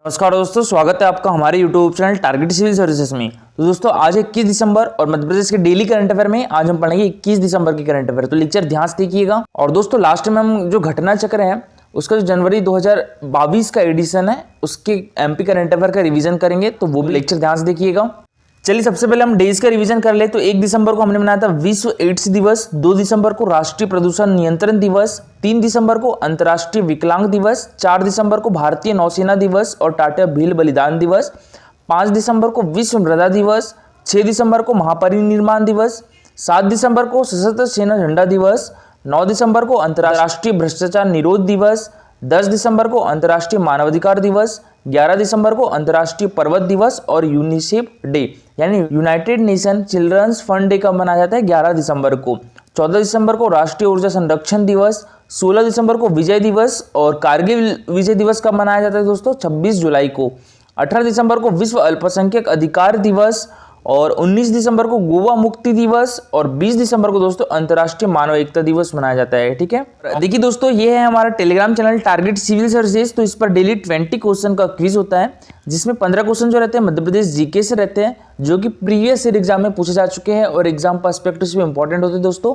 नमस्कार दोस्तों, स्वागत है आपका हमारे YouTube channel target civil services में। तो दोस्तों आज 21 दिसंबर और मध्य प्रदेश के डेली करंट अफेयर में आज हम पढ़ेंगे 21 दिसंबर के करंट अफेयर। तो लेक्चर ध्यान से देखिएगा। और दोस्तों लास्ट में हम जो घटना चक्र है उसका जो जनवरी 2022 का एडिशन है उसके एमपी करंट अफेयर का रिवीजन करेंगे, तो वो भी लेक्चर ध्यान से देखिएगा। चलिए सबसे पहले हम डेज का रिवीजन कर ले। तो 1 दिसंबर को हमने मनाया था विश्व एड्स दिवस, 2 दिसंबर को राष्ट्रीय प्रदूषण नियंत्रण दिवस, 3 दिसंबर को अंतर्राष्ट्रीय विकलांग दिवस, 4 दिसंबर को भारतीय नौसेना दिवस और टाटा भील बलिदान दिवस, 5 दिसंबर को विश्व मृदा दिवस, 6 दिसंबर को महापरिनिर्वाण दिवस, 7 दिसंबर को सशस्त्र सेना झंडा दिवस, 9 दिसंबर को अंतर्राष्ट्रीय भ्रष्टाचार निरोध दिवस, 10 दिसंबर को अंतर्राष्ट्रीय मानवाधिकार दिवस, 11 दिसंबर को अंतर्राष्ट्रीय पर्वत दिवस और यूनिसेफ डे यानी United Nation children's fund day कब मनाया जाता है 11 दिसंबर को। 14 दिसंबर को राष्ट्रीय ऊर्जा संरक्षण दिवस, 16 दिसंबर को विजय दिवस और कारगिल विजय दिवस कब मनाया जाता है दोस्तों 26 जुलाई को। 18 दिसंबर को विश्व अल्पसंख्यक अधिकार दिवस और 19 दिसंबर को गोवा मुक्ति दिवस और 20 दिसंबर को दोस्तों अंतर्राष्ट्रीय मानव एकता दिवस मनाया जाता है। ठीक है, देखिए दोस्तों ये है हमारा Telegram channel target civil services. तो इस पर डेली 20 क्वेश्चन का क्विज होता है जिसमें 15 क्वेश्चन जो रहते हैं मध्य प्रदेश जीके से रहते हैं जो कि प्रीवियस ईयर एग्जाम में पूछे जा चुके हैं और एग्जाम पर्सपेक्टिव से इंपॉर्टेंट होते हैं दोस्तों।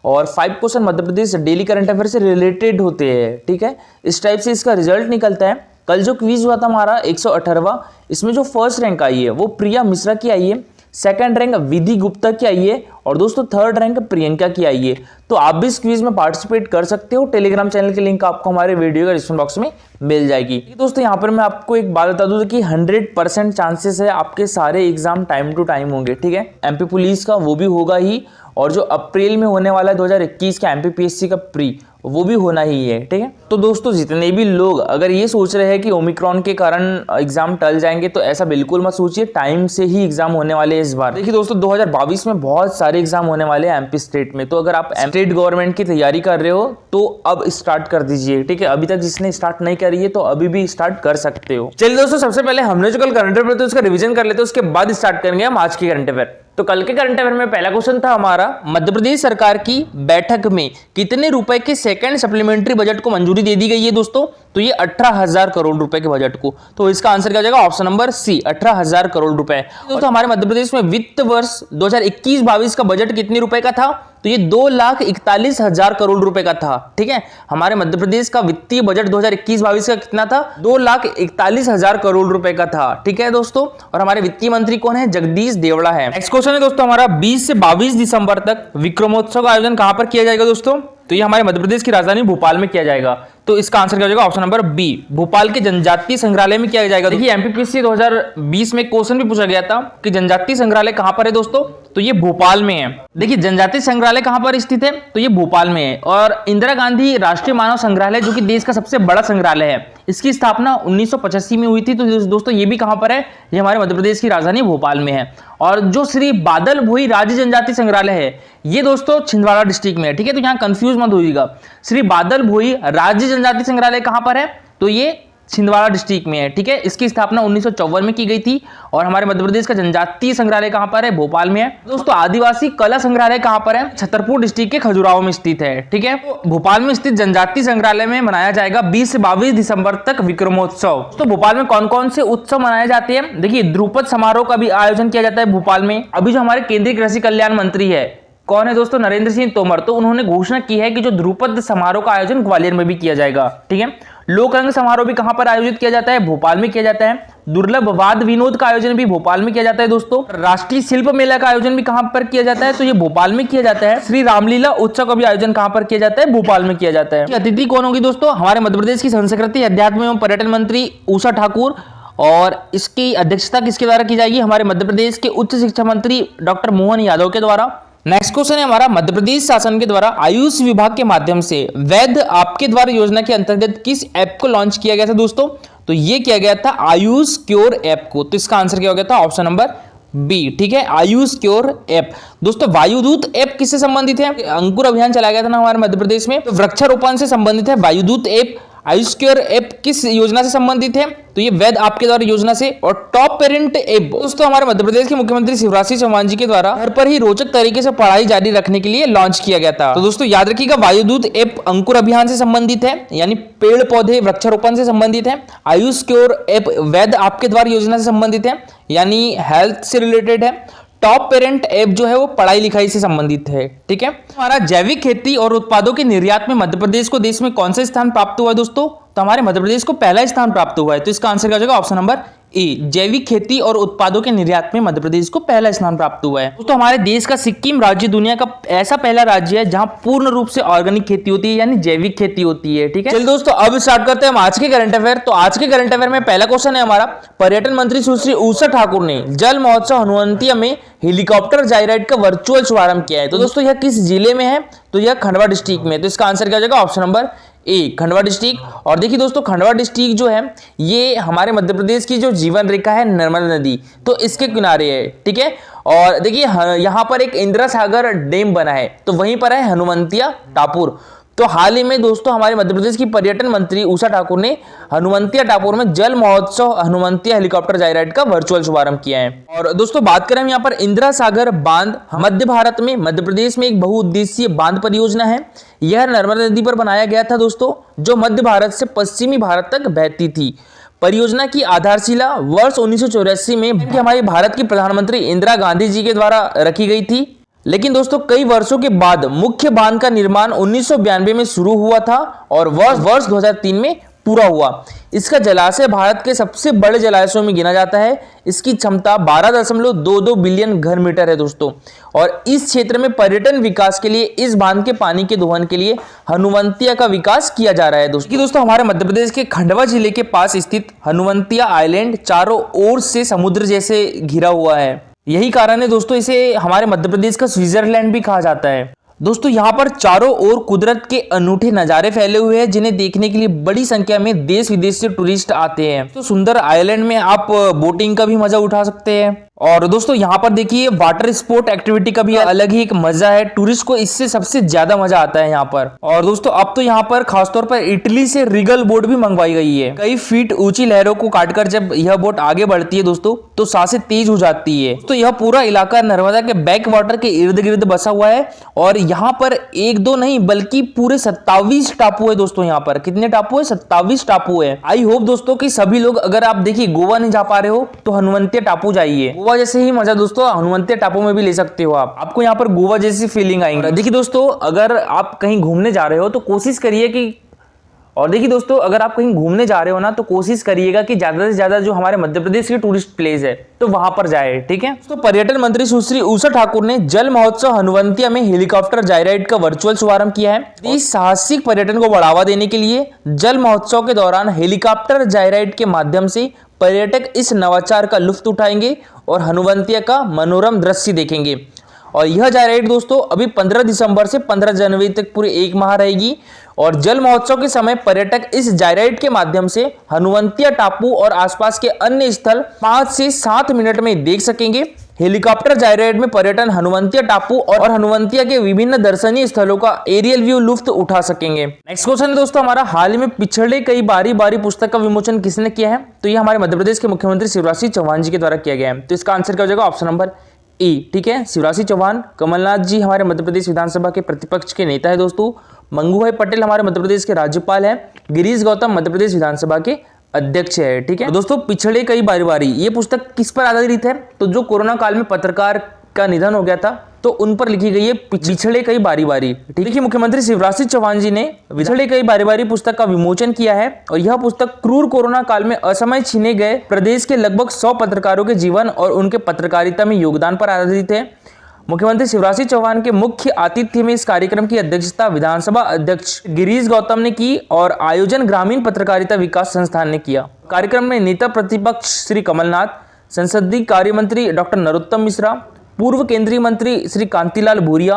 और 5 question Madhya Pradesh daily current affair से रिलेटेड होते हैं। ठीक है, इस टाइप से इसका रिजल्ट निकलता है। कल जो क्विज हुआ था हमारा 118वां, इसमें जो फर्स्ट रैंक आई है वो प्रिया मिश्रा की आई है, सेकंड रैंक विधि गुप्ता की आई है और दोस्तों थर्ड रैंक प्रियंका की आई है। तो आप भी इस क्विज में पार्टिसिपेट कर सकते हो। टेलीग्राम चैनल की लिंक आपको हमारे वीडियो का डिस्क्रिप्शन बॉक्स में मिल जाएगी। दोस्तों यहाँ पर मैं आपको एक बात बता दूं कि 100% चांसेस है आपके सारे एग्जाम टाइम टू टाइम होंगे। ठीक है, एमपी पुलिस का वो भी होगा ही और जो अप्रैल में होने वाला है 2021 का एमपीपीएससी का प्री वो भी होना ही है। ठीक है, तो दोस्तों जितने भी लोग अगर ये सोच रहे हैं कि ओमिक्रॉन के कारण एग्जाम टल जाएंगे तो ऐसा बिल्कुल मत सोचिए, टाइम से ही एग्जाम होने वाले हैं इस बार। देखिए दोस्तों 2022 में बहुत सारे एग्जाम होने वाले हैं एमपी स्टेट में, तो अगर आप स्टेट गवर्नमेंट की तैयारी कर रहे हो तो अब स्टार्ट कर दीजिए। ठीक है, अभी तक जिसने स्टार्ट नहीं करी है तो अभी भी स्टार्ट कर सकते हो। चलिए दोस्तों सबसे पहले हमने जो कल करंट अफेयर तो उसका रिविजन कर लेते हैं, उसके बाद स्टार्ट करेंगे हम आज की करंट अफेयर। तो कल के करंट अफेयर में पहला क्वेश्चन था हमारा, मध्य प्रदेश सरकार की बैठक में कितने रुपए के सेकंड सप्लीमेंट्री बजट को मंजूरी दे दी गई है दोस्तों? तो ये 18,000 करोड़ रुपए के बजट को। तो इसका आंसर क्या हो जाएगा? ऑप्शन नंबर सी, 18,000 करोड़ रुपए। दोस्तों हमारे मध्य प्रदेश में वित्त वर्ष 2021-22 का बजट कितने रुपए का था? तो ये 2,41,000 करोड़ रुपए का था। ठीक है, हमारे मध्य प्रदेश का वित्तीय बजट 2021-22 का कितना था? 2,41,000 करोड़ रुपए का था। ठीक है दोस्तों, और हमारे वित्तीय मंत्री कौन है? जगदीश देवड़ा है। नेक्स्ट क्वेश्चन है दोस्तों हमारा, 20 से 22 दिसंबर तक विक्रमोत्सव का आयोजन कहां पर किया जाएगा दोस्तों? तो ये हमारे मध्य प्रदेश की राजधानी भोपाल में किया जाएगा। तो इसका आंसर क्या हो जाएगा? ऑप्शन नंबर बी, भोपाल के जनजातीय संग्रहालय में किया जाएगा। देखिए एमपीपीएससी 2020 में क्वेश्चन भी पूछा गया था कि जनजातीय संग्रहालय कहां पर है दोस्तों? तो ये भोपाल में है। देखिए जनजातीय संग्रहालय कहां पर स्थित है? तो ये भोपाल में है। और इंदिरा गांधी राष्ट्रीय मानव संग्रहालय जो कि देश का सबसे बड़ा संग्रहालय है, इसकी स्थापना 1985 में हुई थी। तो दोस्तों ये भी कहां पर है? ये हमारे मध्य प्रदेश की राजधानी भोपाल में है। और जो श्री बादल भोई राज्य जनजातीय संग्रहालय है ये दोस्तों छिंदवाड़ा डिस्ट्रिक्ट में है। ठीक है, तो यहाँ कंफ्यूज मत होइएगा। श्री बादल भोई राज्य जनजातीय संग्रहालय कहां पर है? तो ये छिंदवाड़ा डिस्ट्रिक्ट में है। ठीक है, इसकी स्थापना 1954 में की गई थी। और हमारे मध्य प्रदेश का जनजातीय संग्रहालय कहां पर है? भोपाल में है। दोस्तों आदिवासी कला संग्रहालय कहां पर है? छतरपुर डिस्ट्रिक्ट के खजुराहो में स्थित है। ठीक है, तो भोपाल में स्थित जनजातीय संग्रहालय में मनाया जाएगा 20 से 22 दिसंबर तक विक्रमोत्सव। तो भोपाल में कौन कौन से उत्सव मनाए जाते हैं? देखिए ध्रुपद समारोह का भी आयोजन किया जाता है भोपाल में। अभी जो हमारे केंद्रीय कृषि कल्याण मंत्री है कौन है दोस्तों? नरेंद्र सिंह तोमर। तो उन्होंने घोषणा की है कि जो ध्रुपद समारोह का आयोजन ग्वालियर में भी किया जाएगा। ठीक है, लोक रंग समारोह भी कहां पर आयोजित किया जाता है? भोपाल में किया जाता है। दुर्लभ वाद विनोद का आयोजन भी भोपाल में किया जाता है दोस्तों। राष्ट्रीय शिल्प मेला का आयोजन भी कहां पर किया जाता है? तो ये भोपाल में किया जाता है। श्री रामलीला उत्सव का भी आयोजन कहां पर किया जाता है? भोपाल में किया जाता है। अतिथि कौन होगी दोस्तों? हमारे मध्य प्रदेश की संस्कृति अध्यात्म एवं पर्यटन मंत्री उषा ठाकुर। और इसकी अध्यक्षता किसके द्वारा की जाएगी? हमारे मध्य प्रदेश के उच्च शिक्षा मंत्री डॉक्टर मोहन यादव के द्वारा। नेक्स्ट क्वेश्चन है हमारा, मध्य प्रदेश शासन के द्वारा आयुष विभाग के माध्यम से वैध आपके द्वारा योजना के अंतर्गत किस ऐप को लॉन्च किया गया था दोस्तों? तो ये किया गया था आयुष क्योर ऐप को। तो इसका आंसर क्या हो गया था? Option number B. ठीक है, आयुष क्योर ऐप। दोस्तों वायुदूत ऐप किससे संबंधित है? अंकुर अभियान चलाया गया था ना हमारे मध्य प्रदेश में, तो वृक्षारोपण से संबंधित है वायुदूत ऐप। आयुष्क्योर ऐप किस योजना से संबंधित है? तो ये वैध आपके द्वारा योजना से। और टॉप पेरेंट ऐप दोस्तों हमारे मध्य प्रदेश के मुख्यमंत्री शिवराज सिंह चौहान जी के द्वारा घर पर ही रोचक तरीके से पढ़ाई जारी रखने के लिए लॉन्च किया गया था। तो दोस्तों याद रखिएगा, वायुदूत ऐप अंकुर अभियान से संबंधित है, यानी पेड़ पौधे वृक्षारोपण से संबंधित है। आयुष्क्योर ऐप वैध आपके द्वारा योजना से संबंधित है, यानी हेल्थ से रिलेटेड है। टॉप पेरेंट ऐप जो है वो पढ़ाई लिखाई से संबंधित है। ठीक है, हमारा जैविक खेती और उत्पादों के निर्यात में मध्य प्रदेश को देश में कौन सा स्थान प्राप्त हुआ है दोस्तों? तो हमारे मध्य प्रदेश को पहला स्थान प्राप्त हुआ है। तो इसका आंसर क्या हो जाएगा? ऑप्शन नंबर ए, जैविक खेती और उत्पादों के निर्यात में मध्य प्रदेश को पहला स्थान प्राप्त हुआ है। दोस्तों हमारे देश का सिक्किम राज्य दुनिया का ऐसा पहला राज्य है जहां पूर्ण रूप से ऑर्गेनिक खेती होती है, यानी जैविक खेती होती है। ठीक है, चलिए दोस्तों अब स्टार्ट करते हैं हम आज के करंट अफेयर। तो आज के करंट अफेयर में पहला क्वेश्चन है हमारा, पर्यटन मंत्री सुश्री उषा ठाकुर ने जल महोत्सव हनुवंतिया में हेलीकॉप्टर जायराइड का वर्चुअल शुभारंभ किया है। तो दोस्तों यह किस जिले में है? तो यह खंडवा डिस्ट्रिक्ट में। तो इसका आंसर क्या हो जाएगा? Option number A, Khandwa district. और देखिए दोस्तों, खंडवा डिस्ट्रिक्ट जो है ये हमारे मध्य प्रदेश की जो जीवन रेखा है नर्मदा नदी, तो इसके किनारे है। ठीक है, और देखिए यहाँ पर एक इंदिरा सागर डैम बना है, तो वहीं पर है हनुवंतिया टापुर। तो हाल ही में दोस्तों हमारे मध्य प्रदेश की पर्यटन मंत्री उषा ठाकुर ने हनुवंतिया टापुर में जल महोत्सव हनुवंतिया हेलीकॉप्टर जायराइड का वर्चुअल शुभारंभ किया है। और दोस्तों बात करें हम यहाँ पर इंदिरा सागर बांध, मध्य भारत में मध्य प्रदेश में एक बहुउद्देशीय बांध परियोजना है। यह नर्मदा नदी पर बनाया गया था दोस्तों, जो मध्य भारत से पश्चिमी भारत तक बहती थी। परियोजना की आधारशिला वर्ष 1984 में हमारे भारत की प्रधानमंत्री इंदिरा गांधी जी के द्वारा रखी गई थी। लेकिन दोस्तों कई वर्षों के बाद मुख्य बांध का निर्माण 1992 में शुरू हुआ था और वर्ष 2003 में पूरा हुआ। इसका जलाशय भारत के सबसे बड़े जलाशयों में गिना जाता है। इसकी क्षमता 12.22 बिलियन घन मीटर है दोस्तों। और इस क्षेत्र में पर्यटन विकास के लिए इस बांध के पानी के दोहन के लिए हनुवंतिया का विकास किया जा रहा है दोस्तों हमारे मध्य प्रदेश के खंडवा जिले के पास स्थित हनुवंतिया आइलैंड चारों ओर से समुद्र जैसे घिरा हुआ है। यही कारण है दोस्तों इसे हमारे मध्य प्रदेश का स्विट्जरलैंड भी कहा जाता है। दोस्तों यहाँ पर चारों ओर कुदरत के अनूठे नजारे फैले हुए हैं, जिन्हें देखने के लिए बड़ी संख्या में देश विदेश से टूरिस्ट आते हैं। तो सुंदर आइलैंड में आप बोटिंग का भी मजा उठा सकते हैं। और दोस्तों यहाँ पर देखिए वाटर स्पोर्ट एक्टिविटी का भी अलग ही एक मजा है, टूरिस्ट को इससे सबसे ज्यादा मजा आता है यहाँ पर। और दोस्तों अब तो यहाँ पर खासतौर पर इटली से रिगल बोट भी मंगवाई गई है। कई फीट ऊंची लहरों को काटकर जब यह बोट आगे बढ़ती है दोस्तों, तो सांसें तेज हो जाती है। तो यह पूरा इलाका नर्मदा के बैक वाटर के इर्द गिर्द बसा हुआ है। और यहाँ पर एक दो नहीं बल्कि पूरे 27 टापू है दोस्तों। यहाँ पर कितने टापू है? 27 टापू है। आई होप दोस्तों कि सभी लोग, अगर आप देखिए गोवा नहीं जा पा रहे हो तो हनुवंतिया टापू जाइए। गोवा जैसे ही मजा दोस्तों हनुवंतिया टापू में भी ले सकते हो आपको यहाँ पर गोवा जैसी फीलिंग आएगी। देखिए दोस्तों अगर आप कहीं घूमने जा रहे हो तो कोशिश करिए कि अगर आप कहीं घूमने जा रहे हो ना तो कोशिश करिएगा कि ज्यादा से ज्यादा जो हमारे मध्य प्रदेश के टूरिस्ट प्लेस है तो वहां पर जाए। ठीक है, तो पर्यटन मंत्री सुश्री उषा ठाकुर ने जल महोत्सव हनुवंतिया में हेलीकॉप्टर जायराइड का वर्चुअल शुभारंभ किया है। इस साहसिक पर्यटन को बढ़ावा देने के लिए जल महोत्सव के दौरान हेलीकॉप्टर जायराइड के माध्यम से पर्यटक इस नवाचार का लुत्फ उठाएंगे और हनुवंतिया का मनोरम दृश्य देखेंगे। और यह जायराइड दोस्तों अभी 15 दिसंबर से 15 जनवरी तक पूरे एक माह रहेगी। और जल महोत्सव के समय पर्यटक इस जायराइड के माध्यम से हनुवंतिया टापू और आसपास के अन्य स्थल 5 से 7 मिनट में देख सकेंगे। हेलीकॉप्टर जायराइड में पर्यटन हनुवंतिया टापू और हनुवंतिया के विभिन्न दर्शनीय स्थलों का एरियल व्यू लुत्फ उठा सकेंगे। नेक्स्ट क्वेश्चन है दोस्तों हमारा, हाल ही में पिछड़े कई बारी बारी पुस्तक का विमोचन किसने किया है? तो ये हमारे मध्य प्रदेश के मुख्यमंत्री शिवराज सिंह चौहान जी के द्वारा किया गया है। तो इसका आंसर क्या हो जाएगा? Option number A. ठीक है, शिवराज सिंह चौहान, कमलनाथ जी हमारे मध्य प्रदेश विधानसभा के प्रतिपक्ष के नेता है दोस्तों। मंगू भाई पटेल हमारे मध्य प्रदेश के राज्यपाल हैं। गिरीश गौतम मध्य प्रदेश विधानसभा के अध्यक्ष है। ठीक है, तो दोस्तों पिछड़े कई बारी बारी ये पुस्तक किस पर आधारित है? तो जो कोरोना काल में पत्रकार का निधन हो गया था तो उन पर लिखी गई है पिछड़े कई बारी बारी। ठीक है, मुख्यमंत्री शिवराज सिंह चौहान जी ने पिछड़े कई बारी बारी पुस्तक का विमोचन किया है। और यह पुस्तक क्रूर कोरोना काल में असमय छीने गए प्रदेश के लगभग 100 पत्रकारों के जीवन और उनके पत्रकारिता में योगदान पर आधारित है। मुख्यमंत्री शिवराज सिंह चौहान के मुख्य आतिथ्य में इस कार्यक्रम की अध्यक्षता विधानसभा अध्यक्ष गिरीश गौतम ने की और आयोजन ग्रामीण पत्रकारिता विकास संस्थान ने किया। कार्यक्रम में नेता प्रतिपक्ष श्री कमलनाथ, संसदीय कार्य मंत्री डॉक्टर नरोत्तम मिश्रा, पूर्व केंद्रीय मंत्री श्री कांतिलाल भूरिया,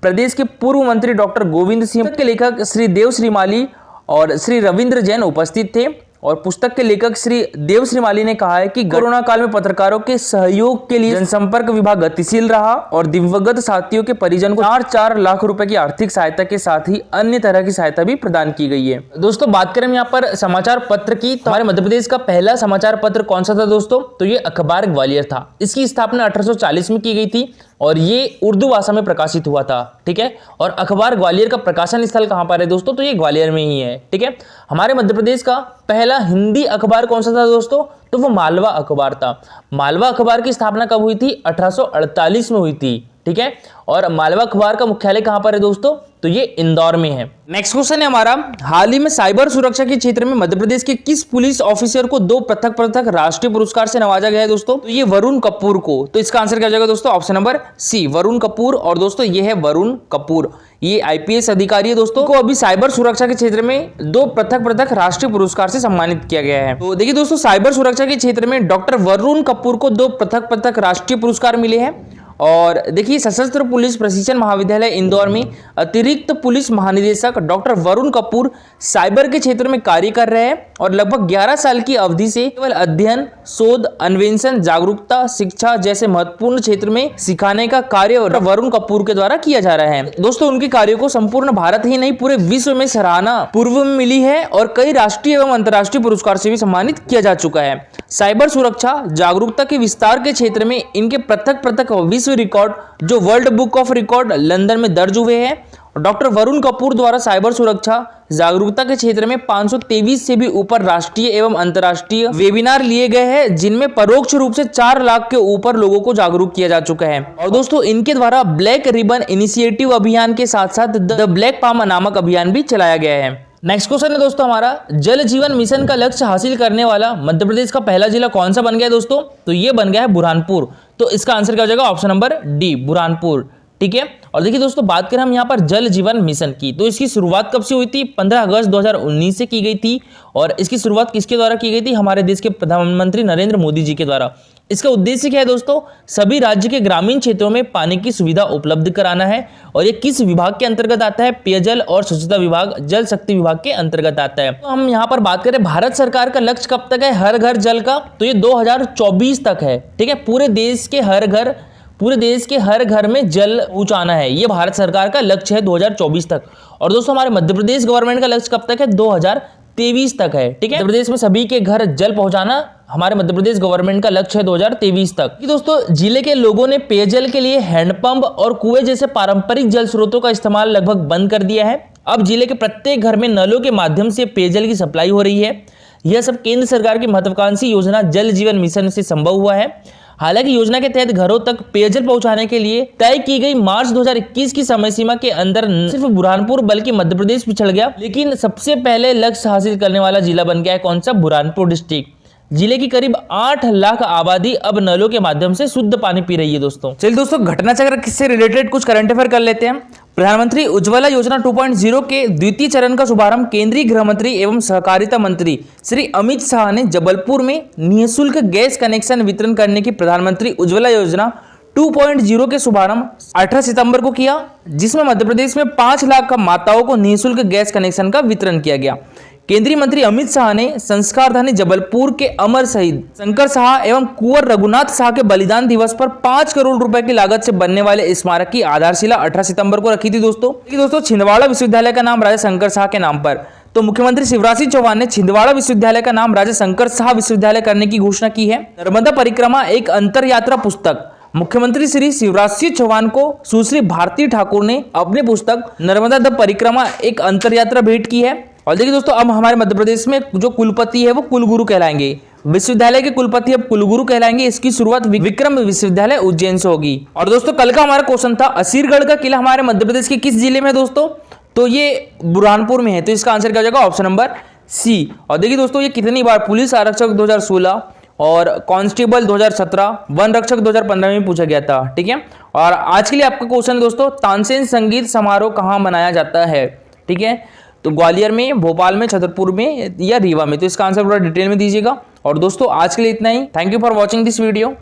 प्रदेश के पूर्व मंत्री डॉक्टर गोविंद सिंह के लेखक श्री देव श्रीमाली और श्री रविंद्र जैन उपस्थित थे। और पुस्तक के लेखक श्री देव श्रीमाली ने कहा है कि कोरोना काल में पत्रकारों के सहयोग के लिए जनसंपर्क विभाग गतिशील रहा और दिवंगत साथियों के परिजन को 4 लाख रुपए की आर्थिक सहायता के साथ ही अन्य तरह की सहायता भी प्रदान की गई है। दोस्तों बात करें यहाँ पर समाचार पत्र की, तो हमारे मध्य प्रदेश का पहला समाचार पत्र कौन सा था दोस्तों? तो ये अखबार ग्वालियर था। इसकी स्थापना 1840 में की गई थी और ये उर्दू भाषा में प्रकाशित हुआ था। ठीक है, और अखबार ग्वालियर का प्रकाशन स्थल कहां पर है दोस्तों? तो ये ग्वालियर में ही है। ठीक है, हमारे मध्य प्रदेश का पहला हिंदी अखबार कौन सा था दोस्तों? तो वो मालवा अखबार था। मालवा अखबार की स्थापना कब हुई थी? 1848 में हुई थी। ठीक है, और मालवा अखबार का मुख्यालय कहां पर है दोस्तों? तो ये इंदौर में है। नेक्स्ट क्वेश्चन है हमारा, हाल ही में साइबर सुरक्षा के क्षेत्र में मध्य प्रदेश के किस पुलिस ऑफिसर को 2 पृथक राष्ट्रीय पुरस्कार से नवाजा गया है दोस्तों? तो ये वरुण कपूर को। तो इसका आंसर क्या हो जाएगा दोस्तों? Option number C, Varun Kapoor. और दोस्तों ये है वरुण कपूर, ये आईपीएस अधिकारी है दोस्तों, को अभी साइबर सुरक्षा के क्षेत्र में 2 पृथक राष्ट्रीय पुरस्कार से सम्मानित किया गया है। तो देखिए दोस्तों, साइबर सुरक्षा के क्षेत्र में डॉक्टर वरुण कपूर को 2 पृथक राष्ट्रीय पुरस्कार मिले हैं। और देखिए, सशस्त्र पुलिस प्रशिक्षण महाविद्यालय इंदौर में अतिरिक्त पुलिस महानिदेशक डॉक्टर वरुण कपूर साइबर के क्षेत्र में कार्य कर रहे हैं और लगभग 11 साल की अवधि से केवल अध्ययन, शोध, अन्वेषण, जागरूकता, शिक्षा जैसे महत्वपूर्ण क्षेत्र में सिखाने का कार्य वरुण कपूर के द्वारा किया जा रहा है। दोस्तों उनके कार्यों को संपूर्ण भारत ही नहीं पूरे विश्व में सराहना पूर्व में मिली है और कई राष्ट्रीय एवं अंतर्राष्ट्रीय पुरस्कार से भी सम्मानित किया जा चुका है। साइबर सुरक्षा जागरूकता के विस्तार के क्षेत्र में इनके पृथक विश्व रिकॉर्ड जो world book of record London में दर्ज हुए हैं। डॉक्टर वरुण कपूर द्वारा साइबर सुरक्षा जागरूकता के क्षेत्र में 523 से भी ऊपर राष्ट्रीय एवं अंतर्राष्ट्रीय वेबिनार लिए गए हैं, जिनमें परोक्ष रूप से 4 लाख के ऊपर लोगों को जागरूक किया जा चुका है। और दोस्तों इनके द्वारा ब्लैक रिबन इनिशिएटिव अभियान के साथ साथ द ब्लैक पाम नामक अभियान भी चलाया गया है। नेक्स्ट क्वेश्चन है दोस्तों हमारा, जल जीवन मिशन का लक्ष्य हासिल करने वाला मध्य प्रदेश का पहला जिला कौन सा बन गया दोस्तों? तो ये बन गया है बुरहानपुर। तो इसका आंसर क्या हो जाएगा? Option number D, Burhanpur. ठीक है, और देखिए दोस्तों, बात करें हम यहाँ पर जल जीवन मिशन की, तो इसकी शुरुआत कब से हुई थी? 15 अगस्त 2019 से की गई थी। और इसकी शुरुआत किसके द्वारा की गई थी? हमारे देश के प्रधानमंत्री नरेंद्र मोदी जी के द्वारा। इसका उद्देश्य क्या है दोस्तों? सभी राज्य के ग्रामीण क्षेत्रों में पानी की सुविधा उपलब्ध कराना है। और ये किस विभाग के अंतर्गत आता है? पेयजल और स्वच्छता विभाग, जल शक्ति विभाग के अंतर्गत आता है। तो हम यहाँ पर बात करें भारत सरकार का लक्ष्य कब तक है हर घर जल का? तो ये 2024 तक है। ठीक है, पूरे देश के हर घर में जल पहुंचाना है, ये भारत सरकार का लक्ष्य है 2024 तक। और दोस्तों हमारे मध्य प्रदेश गवर्नमेंट का लक्ष्य कब तक है? 2023 तक है। ठीक है, मध्य प्रदेश में सभी के घर जल पहुंचाना हमारे मध्य प्रदेश गवर्नमेंट का लक्ष्य है 2023 तक। दोस्तों जिले के लोगों ने पेयजल के लिए हैंडपंप और कुएं जैसे पारंपरिक जल स्रोतों का इस्तेमाल लगभग बंद कर दिया है। अब जिले के प्रत्येक घर में नलों के माध्यम से पेयजल की सप्लाई हो रही है। यह सब केंद्र सरकार की महत्वाकांक्षी योजना जल जीवन मिशन से संभव हुआ है। हालांकि योजना के तहत घरों तक पेयजल पहुंचाने के लिए तय की गई मार्च 2021 की समय सीमा के अंदर न सिर्फ बुरहानपुर बल्कि मध्य प्रदेश पिछड़ गया, लेकिन सबसे पहले लक्ष्य हासिल करने वाला जिला बन गया है कौन सा? बुरहानपुर डिस्ट्रिक्ट। जिले की करीब 8 लाख आबादी अब नलों के माध्यम से शुद्ध पानी पी रही है दोस्तों। चलिए दोस्तों, घटना चक्र से रिलेटेड कुछ करंट अफेयर कर लेते हैं। प्रधानमंत्री उज्ज्वला योजना 2.0 के द्वितीय चरण का शुभारंभ केंद्रीय गृह मंत्री एवं सहकारिता मंत्री श्री अमित शाह ने जबलपुर में निःशुल्क गैस कनेक्शन वितरण करने की प्रधानमंत्री उज्ज्वला योजना 2.0 के शुभारंभ 18 सितंबर को किया, जिसमें मध्य प्रदेश में 5 लाख माताओं को निःशुल्क गैस कनेक्शन का वितरण किया गया। केंद्रीय मंत्री अमित शाह ने संस्कार धानी जबलपुर के अमर शहीद शंकर शाह एवं कुंवर रघुनाथ शाह के बलिदान दिवस पर 5 करोड़ रुपए की लागत से बनने वाले स्मारक की आधारशिला 18 सितंबर को रखी थी दोस्तों। छिंदवाड़ा विश्वविद्यालय का नाम राजा शंकर शाह के नाम पर, तो मुख्यमंत्री शिवराज सिंह चौहान ने छिंदवाड़ा विश्वविद्यालय का नाम राजा शंकर शाह विश्वविद्यालय करने की घोषणा की है। नर्मदा परिक्रमा एक अंतर यात्रा पुस्तक मुख्यमंत्री श्री शिवराज सिंह चौहान को सुश्री भारती ठाकुर ने अपनी पुस्तक नर्मदा द परिक्रमा एक अंतर यात्रा भेंट की है। और देखिए दोस्तों, अब हमारे मध्य प्रदेश में जो कुलपति है वो कुलगुरु कहलाएंगे। विश्वविद्यालय के कुलपति अब कुलगुरु कहलाएंगे। इसकी शुरुआत विक्रम विश्वविद्यालय उज्जैन से होगी। और दोस्तों कल का हमारा क्वेश्चन था, असीरगढ़ का किला हमारे मध्य प्रदेश के किस जिले में है दोस्तों? तो ये बुरहानपुर में है। तो इसका आंसर क्या हो जाएगा? Option number C. और देखिए दोस्तों, ये कितनी बार पुलिस आरक्षक 2016 और कांस्टेबल 2017, वन रक्षक 2015 में पूछा गया था। ठीक है, और आज के लिए आपका क्वेश्चन दोस्तों, तानसेन संगीत समारोह कहाँ मनाया जाता है? ठीक है, तो ग्वालियर में, भोपाल में, छतरपुर में या रीवा में। तो इसका आंसर पूरा डिटेल में दीजिएगा। और दोस्तों आज के लिए इतना ही। Thank you for watching this video.